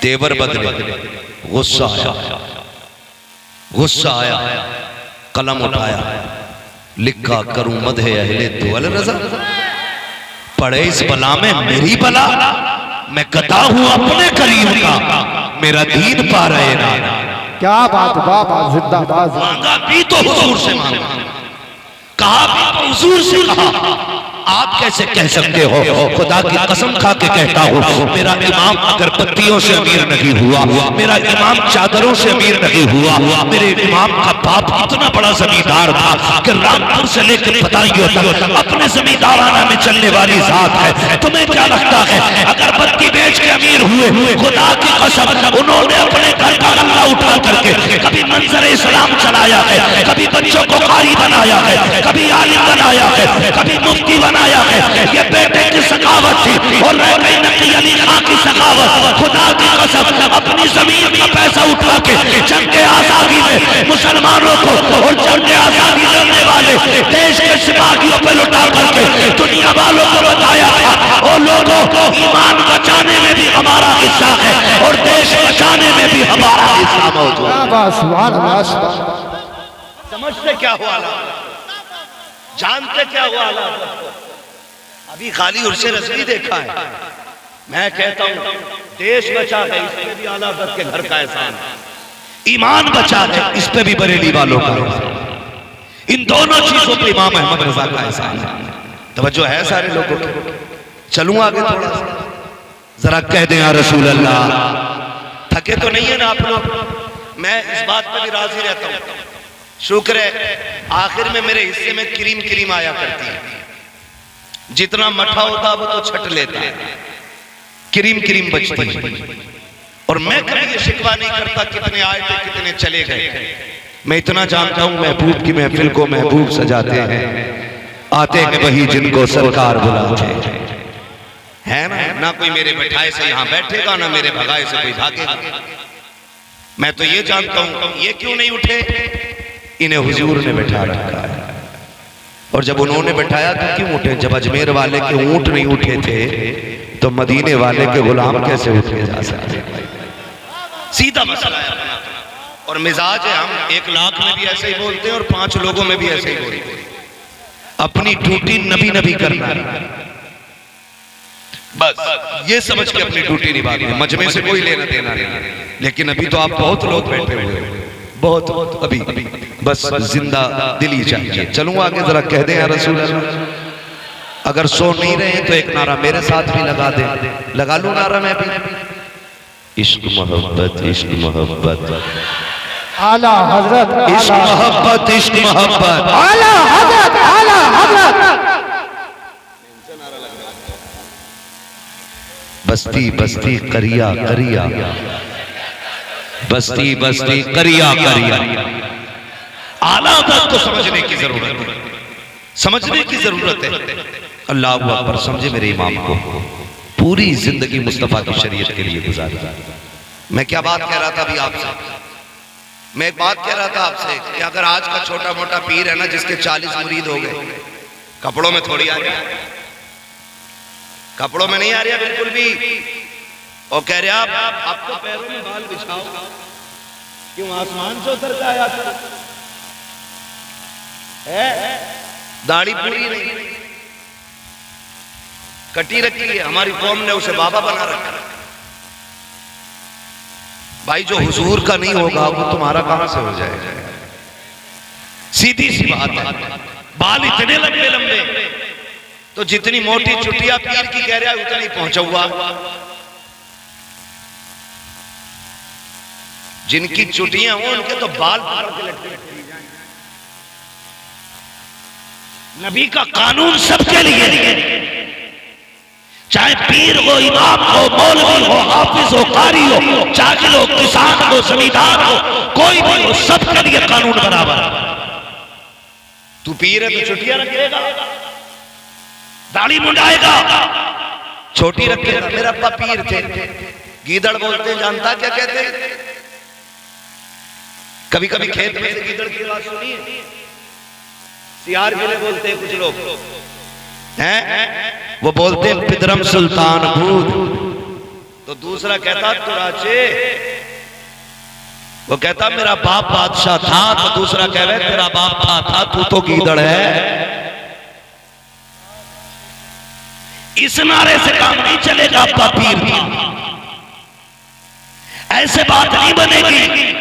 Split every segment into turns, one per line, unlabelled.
तेवर बदले, गुस्सा आया, कलम उठाया, लिखा करूं मदहे अहले दुअल रज़ा। पड़े इस बला में मेरी बला, मैं गदा हूं अपने करीम का, मेरा दीन पा रहे ना।
क्या बात, बाबा जिंदाबाद।
मांगा भी तो हुजूर से मांगा, कहा भी तो हुजूर से कहा। आप कैसे कह सकते हो? खुदा की कसम खा के कहता हूँ, मेरा इमाम अगर पत्तियों से अमीर नहीं हुआ, मेरा इमाम चादरों से अमीर नहीं हुआ, मेरे इमाम का बाप इतना बड़ा जमींदार था कि रामपुर से लेकर पताइयों तक अपने जमींदाराना में चलने वाली जात है। तुम्हें क्या लगता है अगर पत्ती बेच के अमीर हुए? खुदा की कसम, उन्होंने अपने घर का गल्ला उठा करके कभी मंजर इस्लाम चलाया है, कभी बच्चों को कारी बनाया है, कभी आलिम बनाया है, कभी मुफ्ती बनाया है। ये बेटे की सखावत थी और नकी अली खां की सखावत। खुदा की कसम, अपनी जमीन का पैसा उठा के जंग आजादी में मुसलमानों को और जंग आजादी लड़ने वाले देश के सिपाहियों पर लुटा करके दुनिया वालों को बताया था, और लोगों ईमान बचाने में भी हमारा हिस्सा है और देश बचाने में भी हमारा हिस्सा मौजूद है। समझते क्या हुआ, जानते क्या हुआ? अभी खाली उर्से रस्मी देखा है। मैं कहता हूं देश बचा है, इसमें भी आला हज़रत के घर का एहसान है। ईमान बचा है, इस पे भी बरेली वालों का एहसान। इन दोनों चीजों पे इमाम अहमद रजा का एहसान है। तवज्जो है सारे लोगों की? चलूं आगे थोड़ा सा, जरा कह दें या रसूल अल्लाह। थके तो नहीं है ना आप लोग? मैं इस बात पे भी राजी रहता हूं। शुक्र है आखिर में मेरे हिस्से में क्रीम क्रीम आया करती है। जितना मठा होता वो तो छट लेता है, क्रीम क्रीम बचती है। और मैं कभी ये शिकवा नहीं करता कितने आए थे कितने चले गए। मैं इतना जानता हूं महबूब की महफिल को महबूब सजाते हैं, आते हैं वही जिनको सरकार बुलाते हैं, है ना कोई मेरे बैठाए से यहाँ बैठेगा, ना मेरे भगाए से कोई भागेगा। मैं तो ये जानता हूं ये क्यों नहीं उठे, इन्हें हुजूर ने बैठा रखा है। और जब उन्होंने बैठाया तो क्यों उठे? जब अजमेर वाले के ऊंट नहीं उठे थे तो मदीने वाले के गुलाम कैसे उठे जा सकते? सीधा मसला है अपना। और मिजाज है, हम 1 लाख में भी ऐसे ही बोलते हैं और 5 लोगों में भी ऐसे ही बोलते हैं। अपनी ड्यूटी नबी नबी करना, बस ये समझ के अपनी ड्यूटी निभानी है। मजमे से कोई लेना देना नहीं। लेकिन अभी तो आप बहुत लोग बैठे हुए हैं, बहुत अभी बस जिंदा दिली चाहिए। चलूं आगे, जरा कह दें या रसूल अल्लाह। अगर सो नहीं रहे तो एक नारा मेरे साथ भी लगा दे, लगा लूं नारा मैं भी। इश्क मोहब्बत, इश्क मोहब्बत,
आला हजरत,
इश्क मोहब्बत, इश्क मोहब्बत,
आला हजरत, आला हजरत।
बस्ती बस्ती करिया करिया, बस्ती बस्ती करिया करिया। आला हज़रत को समझने की जरूरत है, समझने की जरूरत है। अल्लाह अकबर। समझे मेरे इमाम को, पूरी जिंदगी मुस्तफा की शरीयत के लिए गुजारी। मैं क्या बात कह रहा था अभी आपसे? मैं एक बात कह रहा था आपसे कि अगर आज का छोटा मोटा पीर है ना, जिसके 40 मुरीद हो गए, कपड़ों में थोड़ी आ रहा, कपड़ों में नहीं आ रहा बिल्कुल भी। और कह रहे आप आपको पैरों में बाल बिछाओ, क्यों आसमान से उतर के आया था? दाढ़ी पूरी नहीं, कटी रखी है। हमारी कौम ने उसे बाबा बना रखा है। भाई जो हुजूर का नहीं होगा वो तुम्हारा कहां से हो जाएगा? सीधी सी बात है। बाल इतने लंबे लंबे तो जितनी मोटी चुटिया पीर की कह रहा है उतनी पहुंचा हुआ। जिनकी चुटियां हो उनके तो बाल पकड़ के लटके हैं। नबी का कानून सबके लिए, चाहे पीर हो, इमाम हो, मौलवी हो, हाफिज हो, कारी हो, जाहिल हो, किसान हो, जमींदार हो, कोई भी हो, सबके लिए कानून बराबर। तू पीर है तो चुटियां रखेगा, दाढ़ी मुंडाएगा, छोटी रखेगा। मेरा अब्बा पीर थे, गीदड़ बोलते हैं, जानता क्या कहते हैं? कभी कभी खेत में से गीदड़ की आवाज सुनी है? सियार गिले बोलते हैं कुछ लोग हैं, वो बोलते हैं पिदरम सुल्तान भूत, तो दूसरा कहता तुराचे, वो कहता मेरा बाप बादशाह था, तो दूसरा कह रहे तेरा बाप था तू तो गीदड़ है। इस नारे से काम नहीं चलेगा अब्बा पीर का, ऐसे बात नहीं बनेगी।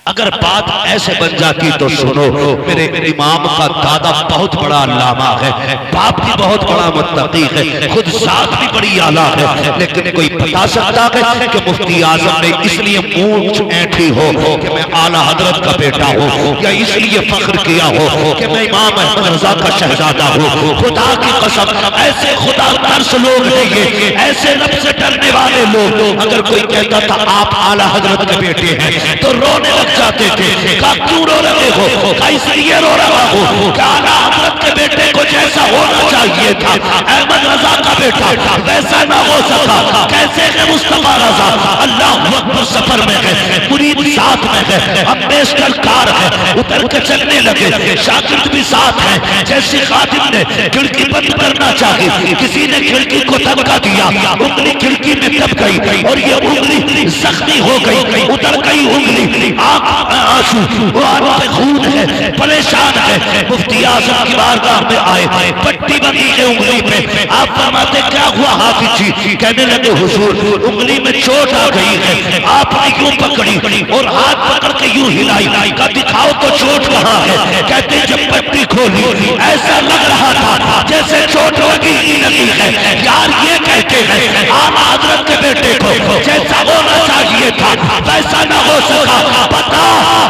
अगर बात ऐसे बन जाती तो सुनो, मेरे इमाम का दादा बहुत बड़ा अल्लामा है, बाप भी बहुत बड़ा मुत्तकी है, खुद साथ भी बड़ी आला है, लेकिन कोई बता सकता है कि मुफ्ती आजम ने इसलिए मूंछ ऐंठी हो कि मैं आला हजरत का बेटा हूँ, या इसलिए फख्र किया हो कि मैं इमाम अहमद रजा का शहजादा हूँ। खुदा की कसम, ऐसे खुदा तर्स लोग हैं ये, ऐसे रब से डरने वाले लोग। अगर कोई कहता था आप आला हजरत के बेटे हैं तो रोने लग जाते थे। का क्यों रो रहे हो? का इसलिए रो रहा हो कि आला हजरत के बेटे को जैसा होना चाहिए था अहमद रजा का बेटा वैसा ना हो सका। कैसे है मुस्तफा रजा? अल्लाह अकबर, सफर में गए, मुरीद साथ में गए, अम्बेसडर कार है, उतर के चलने लगे, शागिर्द भी साथ है। जैसे खादिम ने खिड़की बंद करना चाहिए, किसी ने खिड़की को धक्का दिया, उंगली खिड़की में दब गई और ये उंगली जख्मी हो गई, उतर गई उंगली, आंसू, वो आंखों पे खून है, परेशान है। मुफ्ती आजम की बारगाह में आए, पट्टी बनी है उंगली पे। आप फरमाते क्या हुआ हाफिज जी? कहने लगे हुजूर उंगली में चोट आ गई है। आपने यूं पकड़ी और हाथ पकड़ के यूं हिलाई, का दिखाओ तो चोट कहाँ है? कहते जब पट्टी खोली ऐसा लग रहा था जैसे चोट लगी ही लगी है। यार ये कहते हैं आला हजरत के बेटे को जैसा होना चाहिए था वैसा ना हो सका। पता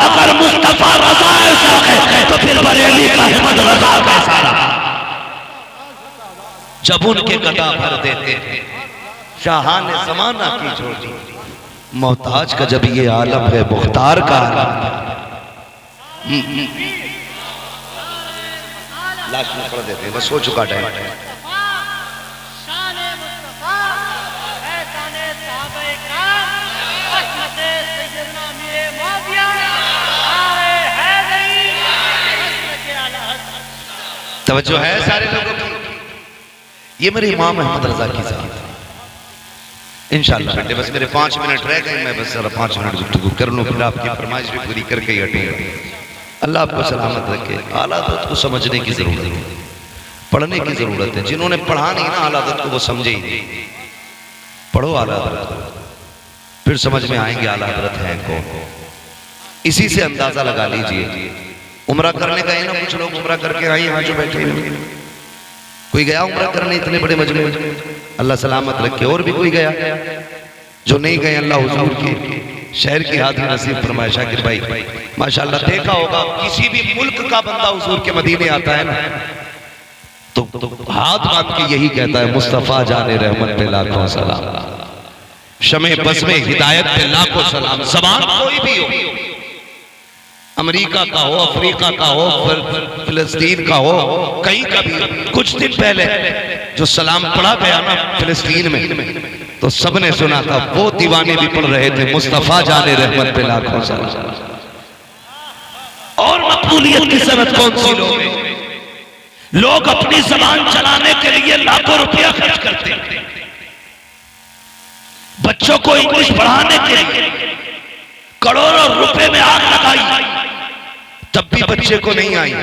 अगर मुस्तफा रजा ऐसा है तो फिर बरेली का अहमद रजा कैसा रहा? जब उनके गदा भर देते थे शाह ने जमाना की छोड़ी, मोहताज का जब ये आलम है, मुख्तार का आलम है। लास्ट में पढ़ देते हैं, बस हो चुका टाइम। तवज्जो है सारे लोगों की? ये मेरे इमाम अहमद रजा की ज़ात इंशाअल्लाह बेटे। बस मेरे 5 मिनट रह गए, मैं बस जरा 5 मिनट गुफ्तगू कर लूँ, फिर आपकी फरमाइश भी पूरी करके ही हटेंगे। अल्लाह आपको सलामत रखे। आला हज़रत को समझने की जरूरत है, पढ़ने की जरूरत है। जिन्होंने पढ़ा नहीं ना आला हज़रत को, वो समझे ही नहीं। पढ़ो आला हज़रत को, फिर समझ में आएंगे आला हज़रत है कौन। इसी से अंदाजा लगा लीजिए। उम्रा करने गए ना कुछ लोग, उम्रा करके आए यहाँ जो बैठे हैं, कोई गया उम्रा करने इतने बड़े मजमे में, अल्लाह सलामत रखे। और भी कोई गया? जो नहीं गए अल्लाह हुजूर के शहर की हाजिर नसीब फरमाए। शाकिर भाई माशाल्लाह, देखा होगा किसी भी मुल्क का बंदा हुजूर के मदीने आता है ना तो हाथ बांध के यही कहता है मुस्तफा जाने रहमत पे लाखों सलाम, शमे बस में हिदायत पे लाखों सलाम। जबान कोई भी हो, अमेरिका का हो, अफ्रीका का हो, फिलिस्तीन का हो, कहीं का भी। कुछ दिन पहले जो सलाम पढ़ा गया ना फिलिस्तीन में, तो सबने सुना था, वो दीवाने भी पढ़ रहे थे मुस्तफा जाने रहमत पे लाखों सलाम। और मकबूलियत की सनत कौन सी लोग हैं? लोग अपनी जबान चलाने के लिए लाखों रुपया खर्च करते हैं, बच्चों को इंग्लिश पढ़ाने के लिए करोड़ों रुपए में आग लगाई, तब भी बच्चे को नहीं आई।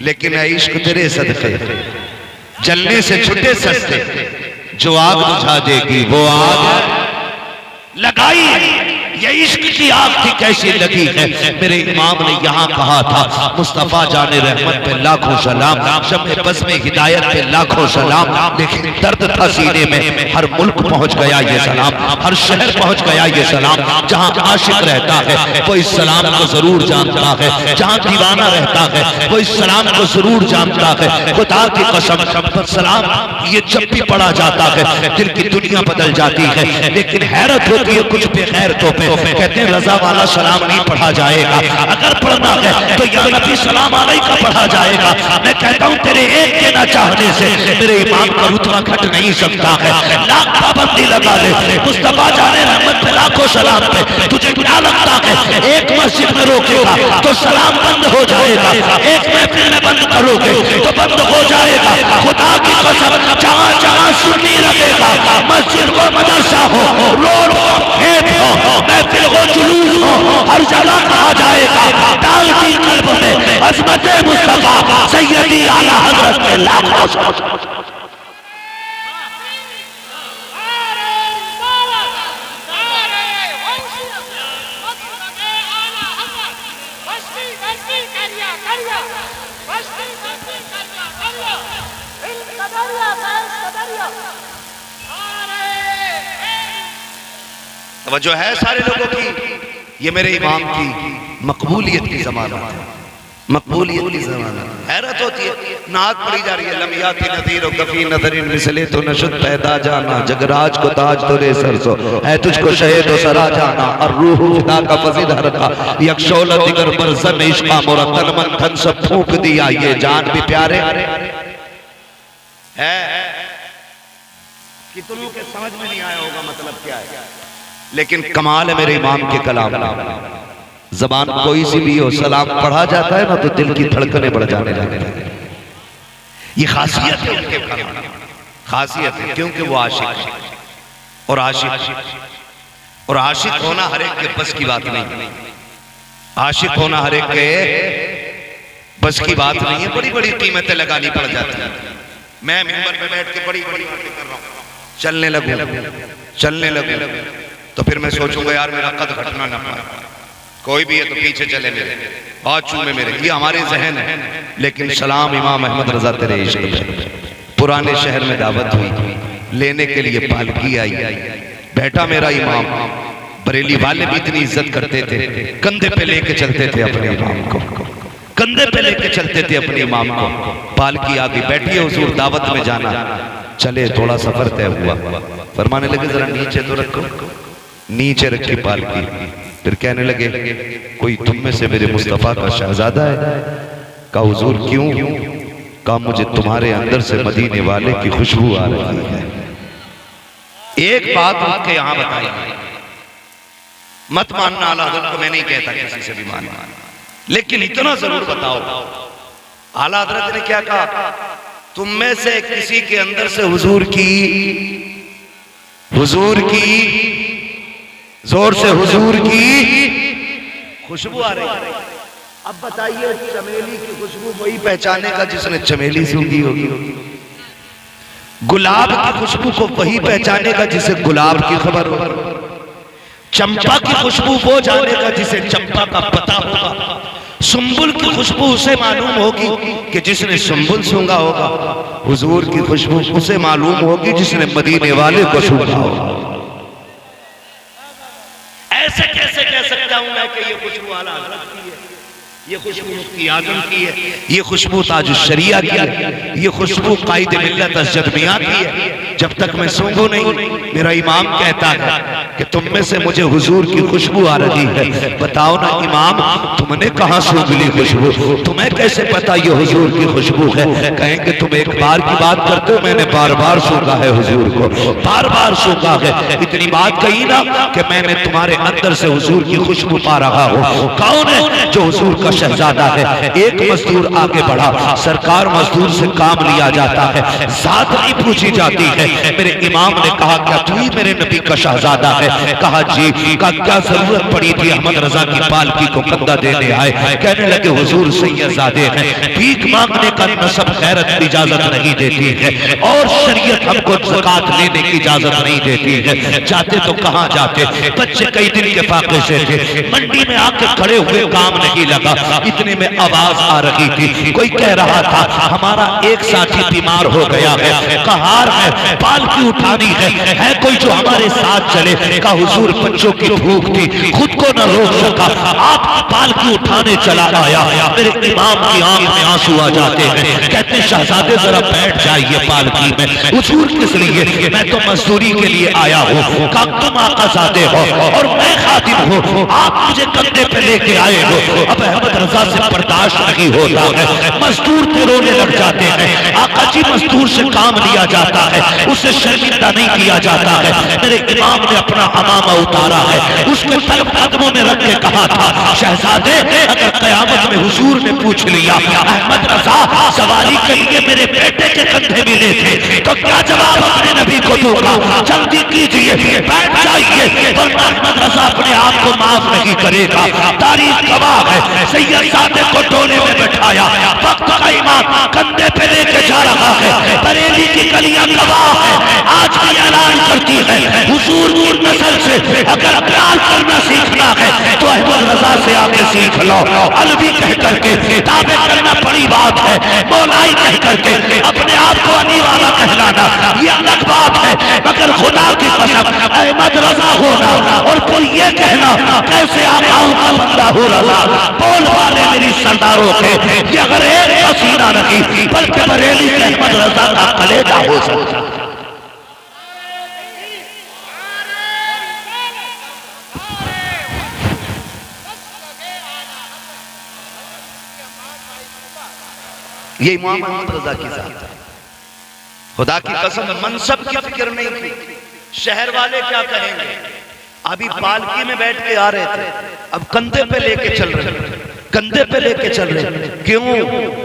लेकिन ऐ इश्क तेरे सदके जलने से छुटे सस्ते, जो आग बुझा देगी वो आग लगाई। ये इश्क की आग थी कैसी लगी है। मेरे इमाम ने यहाँ कहा था मुस्तफा जाने रहमत पे लाखों सलाम, शम्मे बज़्म में हिदायत पे लाखों सलाम। लेकिन दर्द था सीने में, हर मुल्क पहुंच गया ये सलाम, हर शहर पहुंच गया ये सलाम। जहाँ आशिक रहता है वो इस सलाम को जरूर जानता है, जहाँ दीवाना रहता है वो इस सलाम को जरूर जानता है। खुदा की कसम, सलाम ये जब भी पढ़ा जाता है दिल की दुनिया बदल जाती है। लेकिन हैरत होती है कुछ बेगैरतों पे, कहते हैं रजा वाला सलाम नहीं पढ़ा जाएगा, अगर पढ़ना है तो या नबी सलाम अलैका पढ़ा जाएगा। मैं कहता हूँ तेरे एक के ना चाहने से मेरे इमाम का रुतबा घट नहीं सकता है। लाख पाबंदी लगा ले, मुस्तफा जाने रहमत पे लाखों सलाम पे, तुझे क्या लगता है एक मस्जिद में रोकेगा तो सलाम बंद हो जाएगा, एक महफिल में बंद करोगे तो बंद हो जाएगा। खुदा की कसम जहाँ जहाँ सुन्नी लगेगा, मस्जिद हो मदरसा हो, रोड हो खेत हो, महफिल हो जुलूस हो, हर जगह कहा जाएगा डाल दी कल्ब में अज़मत मुस्तफा सैयदी आला हज़रत के लाखों। जो है सारे लोगों की, ये मेरे इमाम की मकबूलियत की ज़मानत है, मकबूलियत की ज़मानत। हैरत होती है, नात पढ़ी जा रही है लम्याती नज़ीर और गफी नज़रिन मिसले तो नशुद पैदा जाना, जगराज को ताज तो रे सरसो है तुझको शहे तो सरा जाना, और रूह खुदा का फज़िल हरका यकशौल दिगर बरज़न इश्क़ा मोरा तन मन धन सब फूंक दिया, ये जान भी प्यारे है। कितनों के समझ में नहीं आया होगा मतलब क्या है, लेकिन कमाल है मेरे इमाम के कलाम। जबान कोई सी भी हो, सलाम पढ़ा जाता है ना तो दिल की धड़कनें बढ़ जाने लगती हैं। ये खासियत है उनके कलाम, खासियत है, क्योंकि वो आशिक है। और आशिक होना हर एक के बस की बात नहीं, आशिक होना हर एक के बस की बात नहीं है। बड़ी बड़ी कीमतें लगानी पड़ जाती हैं। मैं मिंबर पे बैठ के बड़ी बड़ी बातें कर रहा हूँ, चलने लगूं तो फिर मैं सोचूंगा यार मेरा कद घटना ना पाए, कोई भी है तो पीछे चले मेरे, हाथ चूमे मेरे, ये हमारे जहन है। लेकिन सलाम इमाम अहमद रजा तेरे इश्क पे, पुराने शहर में दावत हुई, लेने के लिए पालकी आई, बैठा मेरा इमाम। बरेली वाले भी इतनी इज्जत करते थे, कंधे पे लेके चलते थे अपने इमाम को, कंधे पे लेके चलते थे अपने इमाम को। पालकी आगे बैठी है, हुजूर दावत में जाना, चले थोड़ा सफर तय हुआ, फरमाने लगे जरा नीचे तो रखो, नीचे रखी पालकी। फिर कहने लगे कोई तुम में से मेरे मुस्तफा का शहजादा है? कहा हुजूर क्यों? कहा मुझे तुम्हारे अंदर से मदीने वाले की खुशबू आ रही है। एक बात आपके यहां बताई, मत मानना आला हज़रत को मैं नहीं कहता किसी से भी मानना, लेकिन इतना जरूर बताओ आला हज़रत ने क्या कहा, तुम में से किसी के अंदर से हुजूर की जोर से हुजूर की खुशबू आ रही है। अब बताइए चमेली की खुशबू वही पहचानेगा जिसने चमेली सूंघी होगी, गुलाब की खुशबू को वही पहचानेगा जिसे गुलाब की खबर होगी, चंपा की खुशबू वो जानेगा जिसे चंपा का पता होगा, सुंबुल की खुशबू उसे मालूम होगी कि जिसने सुंबुल सूंघा होगा, हुजूर की खुशबू उसे मालूम होगी जिसने मदीने वाले को सूंघा होगा। ऐसे कैसे कह सकता हूं मैं कि ये खुशबू आला हज़रत की है, ये खुशबू मुफ्ती आज़म की है, ये खुशबू ताज शरिया की है, ये खुशबू कायद मिल्लत अशद मियां की है। जब तक मैं सूंघू नहीं, मेरा इमाम कहता है कि तुम में से मुझे हुजूर की खुशबू आ रही है। बताओ ना इमाम, तुमने कहां सूंघ ली खुशबू? तुम्हें कैसे पता ये हुजूर की खुशबू है? कहेंगे तुम एक बार की बात करते हो, मैंने बार बार सूंघा है हुजूर को, बार बार सूंघा है। इतनी बात कही ना कि मैंने तुम्हारे अंदर से हुजूर की खुशबू पा रहा हूं। कौन है जो हुजूर का शहजादा है? एक मजदूर आगे बढ़ा, सरकार मजदूर से काम लिया जाता है, जात नहीं पूछी जाती है। मेरे इमाम ने कहा क्या तू ही मेरे नबी का शहजादा है? कहा जी। का क्या जरूरत पड़ी थी अहमद रजा की पालकी को कंधा देने आए? कहने लगे हुजूर सैयदजादे हैं, भीख मांगने का नसब खैरत इजाजत नहीं देती है और शरीयत हमको ज़कात लेने की इजाजत नहीं देती है। जाते तो कहां जाते? बच्चे कई दिन के फाके से थे, मंडी में आके खड़े हुए, काम नहीं लगा। इतने में आवाज आ रही थी, कोई कह रहा था हमारा एक साथी बीमार हो गया है, कहार है, पालकी उठानी है कोई जो हमारे साथ चले? का हुजूर बच्चों की भूख थी, खुद को न रोक सका, आपकी पालकी उठाने चला आया। मेरे इमाम की आंख में आंसू आ जाते हैं, कहते शहजादे जरा बैठ जाइए पालकी में। हुजूर किस लिए? मैं तो मजदूरी के लिए आया हूँ। कहा तुम आकाज़ादे हो और मैं खादिम हूँ, आप मुझे कंधे पे लेके आए हो। अब अहमद रजा से बर्दाश्त नहीं होता है, मजदूर तो रोने लग जाते हैं। आका जी मजदूर से काम लिया जाता है, उसे शर्मिंदा नहीं किया जाता है। मेरे इमाम ने अपना अमामा उतारा है, उसके तलब कदमों में रख के कहा था शहजादे अगर कयामत में हुजूर ने पूछ लिया अहमद रजा सवारी के लिए मेरे बेटे के कंधे मिले थे तो क्या जवाब अपने नबी को दूंगा? जल्दी कीजिए, बैठ जाइए, वरना अहमद रजा अपने आप को माफ नहीं करेगा। तारीख गवाह है, सैयद सादे को डोले में बैठाया, वक्त का इमाम कंधे पे लेके जा रहा है। बरेली की गलियां गवाह है, आज भी ऐलान करती है हुजूर की नस्ल से अगर प्यार करना सीखना है तो अहमद रजा से आके सीख लो। अलवी कह करके ताबे करना बड़ी बात है, मौलाई कह करके अपने आप को अली वाला कहलाना ये अलग बात है, मगर खुदा की कसम अहमद रजा होना और कोई ये कहना कैसे आकाओं का बंदा हो रहा। बोल वाले मेरी सरदारों के ये अगर एक पसीना नहीं बल्कि बरेली के अहमद रजा का कलेजा हो सकता। ये इमाम अहमद रजा की जात है। खुदा की कसम मनसब की फिक्र नहीं थी, शहर वाले क्या कहेंगे। अभी पालकी में बैठ के आ रहे थे, अब कंधे पे लेके चल रहे, कंधे पे लेके चल रहे। क्यों?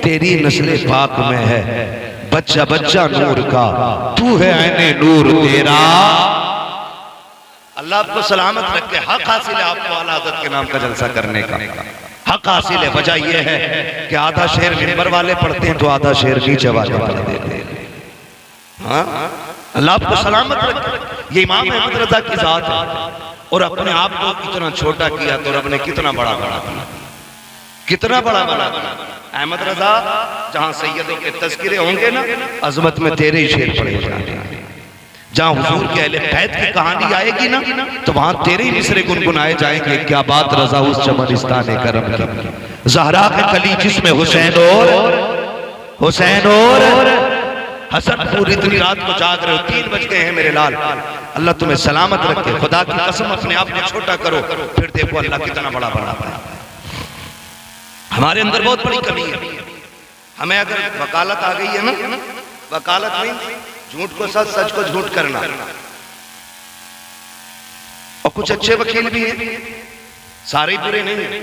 तेरी नस्ल पाक में है बच्चा बच्चा नूर का, तू है ऐने नूर तेरा। अल्लाह आपको सलामत रखे। हक हासिल है आपको आला हज़रत के नाम का जलसा करने का, हक हासिल है। वजह यह है कि आधा शेर मिंबर वाले पढ़ते हैं तो आधा शेर नीचे वाले पढ़ देते हैं। हाँ, अल्लाह आपको सलामत रखे। ये इमाम अहमद रजा की जात है और अपने आप को कितना छोटा किया तो रब ने कितना बड़ा बना, कितना बड़ा बना। अहमद रजा जहां सैयदों के तज़किरे होंगे ना, अजमत में तेरे ही शेर पढ़े जाएंगे। जहां हुजूर के अहले बैत की कहानी आएगी ना तो वहां तेरे ही मिसरे गुनगुनाए जाएंगे। क्या बात रजा उस चमनिस्तान करम की, ज़हरा के कली जिसमें हुसैन और हसन पूरी इतनी रात को जाग रहे हो, 3 बज गए हैं मेरे लाल। अल्लाह तुम्हें सलामत रखे। खुदा की कसम अपने आप को छोटा करो, फिर देखो अल्लाह कितना बड़ा बना। हमारे अंदर बहुत बड़ी कमी है। हमें अगर वकालत आ गई है ना, वकालत में झूठ को सच, सच को झूठ करना। और कुछ अच्छे वकील भी हैं, सारे बुरे नहीं हैं।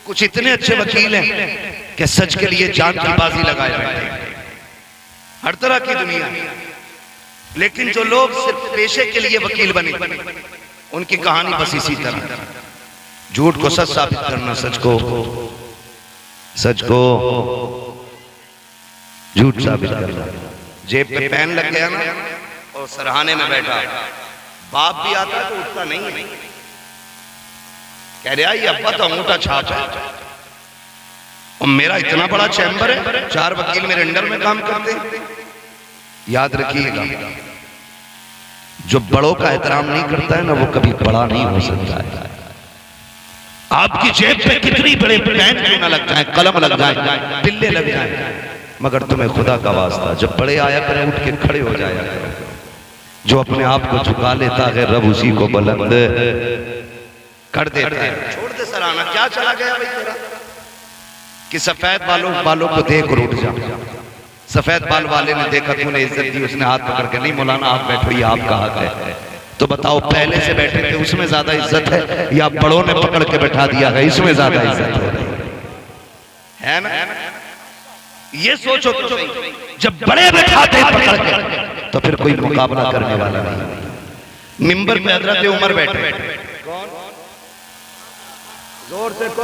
कुछ इतने अच्छे वकील हैं कि सच के लिए जान की बाजी लगाए बैठे हैं। हर तरह की दुनिया, लेकिन जो लोग सिर्फ पेशे के लिए वकील बने उनकी कहानी बस इसी तरह, झूठ को सच साबित करना, सच को झूठ साबित करना। जेब पे पेन लग गया ना और सरहाने में बैठा, बाप भी आता तो उठता नहीं है, कह रहा ये अब्बा तो अंगूठा छाप है। और मेरा इतना बड़ा चैम्बर है, 4 वकील मेरे अंडर में काम करते हैं। याद रखिएगा, जो बड़ों का एहतराम नहीं करता है ना वो कभी बड़ा नहीं हो सकता है। आपकी जेब पे कितनी बड़े पेन क्यों ना लग जाए, कलम लग जाए, बिल्ले लग जाए, मगर तुम्हें खुदा का वास्ता जब बड़े आया करें उठ के खड़े हो जाया करो। जो अपने आप को झुका लेता है रब उसी को बुलंद कर देता है। छोड़ दे सराहना, क्या चला गया भाई तेरा कि सफेद बालों को देख और उठ जा। सफेद बाल वाले ने देखा, तूने इज्जत दी, उसने हाथ पकड़ के, नहीं मौलाना आप बैठो, ये आपका हक है। तो बताओ पहले से बैठे थे उसमें ज्यादा इज्जत है या बड़ों ने पकड़ के बैठा दिया है इसमें ज्यादा इज्जत है ना? ये सोचो तो सही, जब बड़े बैठाते पकड़ के तो फिर कोई मुकाबला करने वाला नहीं। मिंबर पे हजरत उमर बैठे, कौन जोर से को